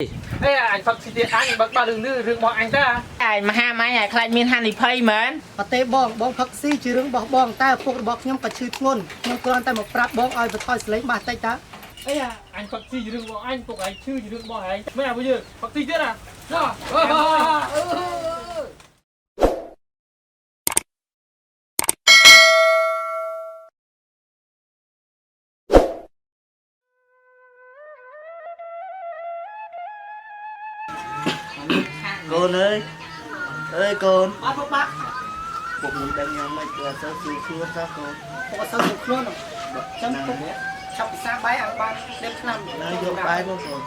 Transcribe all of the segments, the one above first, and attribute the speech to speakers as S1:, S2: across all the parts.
S1: Ê, anh Phật thì anh bác bà đừng bỏ anh ta.
S2: Ai mà ha máy ai khai miên han thì phơi mến.
S3: ប្រទេសបងផឹកស៊ីជារឿងរបស់បងតែពុករបស់ខ្ញុំក៏ឈឺធ្ងន់ខ្ញុំគ្រាន់តែមកប្រាប់បងឲ្យបន្ថយសលេងបាសតិចតើ
S1: Ê, anh Phật thì đừng bỏ anh, cục anh chứ đừng bỏ anh. Mấy nào bây giờ, Phật thì chết à? Rồi.
S4: Con ơi con
S3: អត់ពុកបាក់
S4: phục mình đang nhắm mấy cửa sao xui xui sao con
S3: ពុកអត់សូវស្រួលខ្លួនចឹងពុកឆាប់ពិសាបាយឲ្យបានដេបឆ្នាំ
S4: nó vô bay con con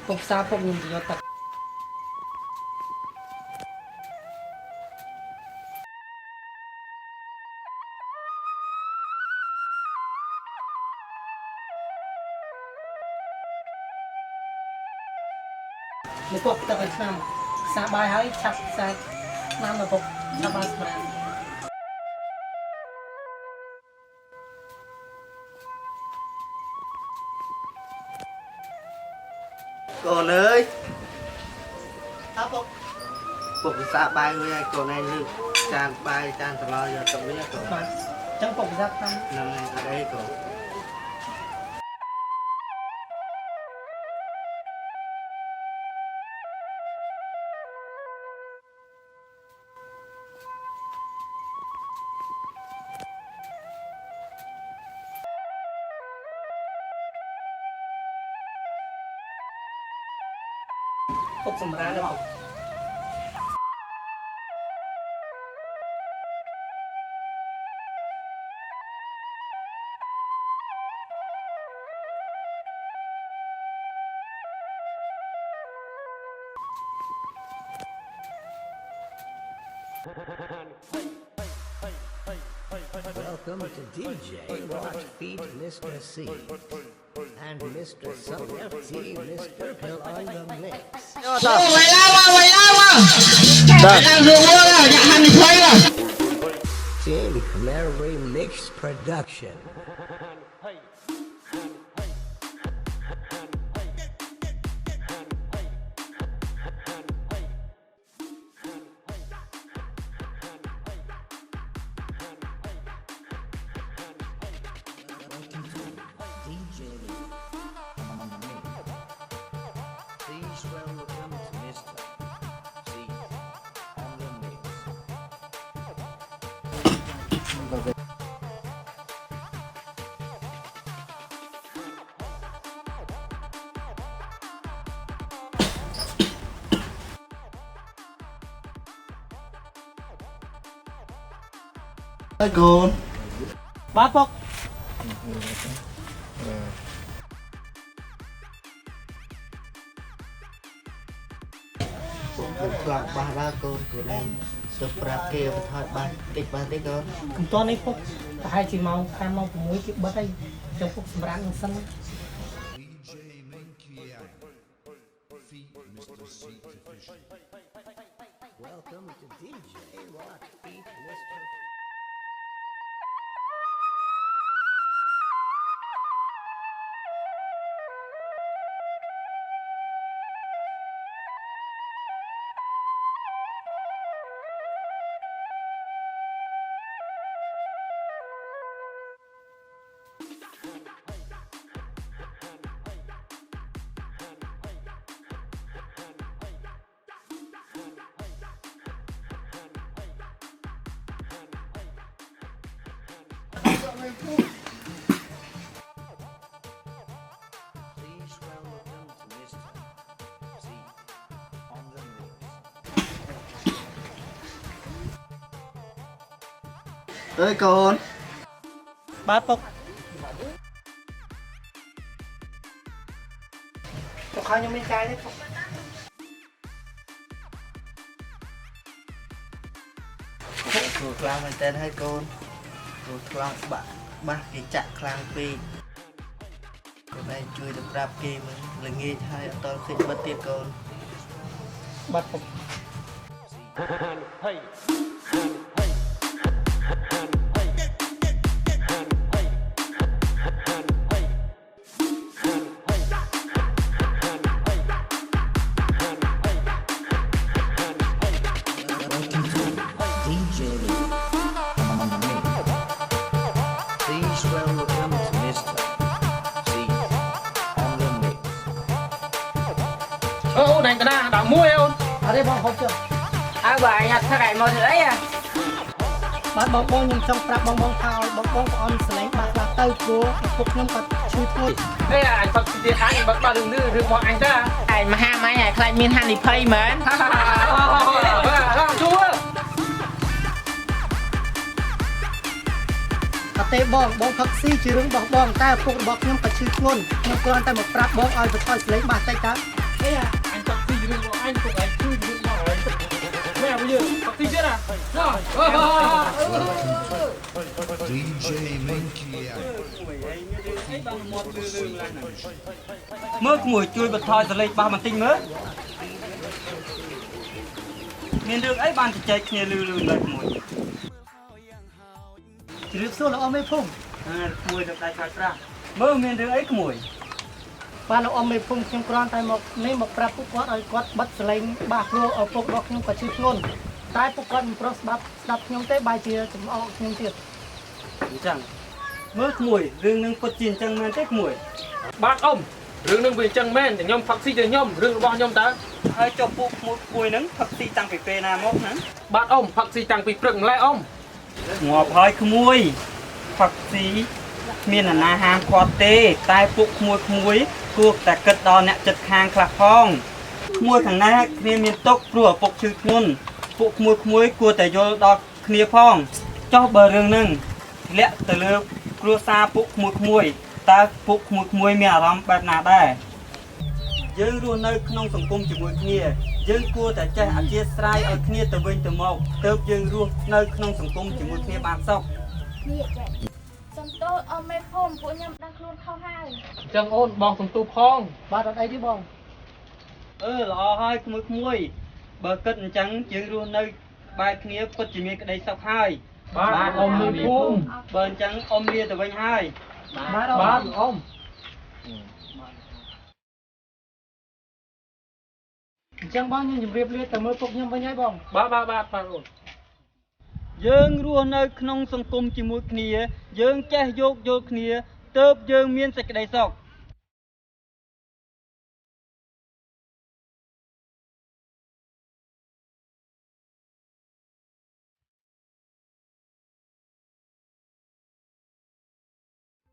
S3: ពុកសាពុកខ្ញុំយកទឹកនេះពុកទឹកឲ្យឆ្នាំសាបាយហើយឆាប់សាឆ្នាំដល់ពុកឆាប់បានសម្រាប់
S4: con ơi
S3: តើពុក
S4: phục xa bay với con này lưu tràn bay tràn tờ lo giờ tập biết con
S3: បាទចឹងពុកពិសាតាម
S4: năm nay ở đây con
S3: ពុកសម្រាប់ដល់ពុក
S5: Welcome to DJ Watch Feet Mr. C and Mr. T Mr. Pill on the mix. Team Mary Mix Production. DJ on the mix. Please welcome to Mr. C on the mix.
S4: ơi con
S3: បាទពុក
S4: phục lạc ba ra con này tập rap kia và thôi ba kịch ba tí con
S3: កំតនេះពុកប្រហែលជាម៉ោងខាងម៉ោង6គេបិទហើយចឹងពុកសម្រាប់នឹងសិន
S5: Welcome to DJ Watch Feet Mr. Please welcome to Mr. C on the mix.
S4: เอ้ยcon
S3: បាទពុក ខាងខ្ញុំមានកាយទេ
S4: គ្រូខ្លាំងមែនតើហើយកូនគ្រូខ្លាំងបាក់គេចាក់ខ្លាំងពេកកូនឯងជួយទៅប្រាប់គេមើលល្ងាចហើយអត់តឃើញបិទទៀតកូន
S3: បាត់ពុក
S5: DJ on the mix. Please welcome to Mr. C on the mix.
S1: អូនឯងតាណាដល់មួយអូន
S3: អត់ទេបងហូបចុះ
S2: អើបើអញអត់ថាឯងមកធ្វើអី
S3: បាទបងខ្ញុំចង់ប្រាប់បងថាឲ្យបងប្អូនស្លេងបាត់ខ្លះទៅព្រោះពួកខ្ញុំក៏ឈឺធ្ងន់
S1: អេអញផឹកស៊ីទៀតអញបើរឿងនេះរឿងរបស់អញតា
S2: ឯងមហាម៉ាញ់ឯងខ្លាចមានហានិភ័យមែន
S1: ជួ
S3: អត់ទេបងផឹកស៊ីជារឿងរបស់បងតែពុករបស់ខ្ញុំក៏ឈឺធ្ងន់ខ្ញុំគ្រាន់តែមកប្រាប់បងឲ្យបន្ថយស្លេងបាត់តិចតើអី
S1: អញផឹកស៊ីរឿងរបស់អញពុកឯងឈឺរឿងរបស់អញម៉ែបើយើងផឹកស៊ីទៀតណា
S6: DJ Minky.
S7: មើលក្មួយជួយបន្ថយសលេងបាសបន្តិចមើលមានរឿងអីបានជជែកគ្នាលឺនៅក្មួយ
S3: ជ្រាបសួរលោកអ៊ំមេភូមិ
S7: ក្មួយទៅដៃខាត់ប្រាស់មើលមានរឿងអីក្មួយ
S3: បាទលោកអ៊ំមេភូមិខ្ញុំគ្រាន់តែមកនេះមកប្រាប់ពួកគាត់ឲ្យគាត់បិទស្លេងបាសព្រោះឪពុករបស់ខ្ញុំក៏ឈឺធ្ងន់តែពួកគាត់មិនប្រុសស្ដាប់ខ្ញុំទេបែរជាចំអកខ្ញុំទៀត
S7: អញ្ចឹងមើលក្មួយរឿងនឹងពិតជាអញ្ចឹងមែនទេក្មួយ
S1: បាទអ៊ំរឿងនឹងវាអញ្ចឹងមែនតែខ្ញុំផឹកស៊ីទៅខ្ញុំរឿងរបស់ខ្ញុំតើ
S7: ហើយចុះពួកក្មួយហ្នឹងផឹកស៊ីតាំងពីពេលណាមកហ្នឹង
S1: បាទអ៊ំផឹកស៊ីតាំងពីព្រឹកម្ល៉េះអ៊ំ
S7: ងាប់ហើយក្មួយផឹកស៊ីមានអាណាហាមឃាត់ទេតែពួកក្មួយគួរតែគិតដល់អ្នកចិត្តខាងខ្លះផងក្មួយខាងណាគ្នាមានទុកព្រោះឪពុកឈឺធ្ងន់ពួកក្មួយគួរតែយល់ដល់គ្នាផងចុះបើរឿងហ្នឹងលាក់ទៅលើគ្រួសារពួកក្មួយតើពួកក្មួយមានអារម្មណ៍បែបណាដែរយើងរស់នៅក្នុងសង្គមជាមួយគ្នាយើងគួរតែចេះអធ្យាស្រ័យឲ្យគ្នាទៅវិញទៅមកទើបយើងរស់នៅក្នុងសង្គមជាមួយគ្នាបានសុខ
S8: សំទោសអមមេភូមិពួកខ្ញុំដឹងខ្លួនខុសហើយ
S1: អញ្ចឹងអូនបងសំទូផង
S3: បាទអត់អីទេបង
S7: ល្អហើយក្មួយបើគិតអញ្ចឹងយើងរស់នៅបែបគ្នាពិតជាមានក្តីសុខហើយ
S1: បាទអ៊ំមេភូមិ
S7: បើអញ្ចឹងអ៊ំលាទៅវិញហើយ
S3: បាទអ៊ំ
S1: បាទអ៊ំ
S3: អញ្ចឹងបងខ្ញុំជម្រាបលាទៅមើលពុកខ្ញុំវិញហើយបង
S1: បាទអូន
S7: យើងរស់នៅក្នុងសង្គមជាមួយគ្នាយើងចេះយោគយល់គ្នាទើបយើងមានសេចក្តីសុខ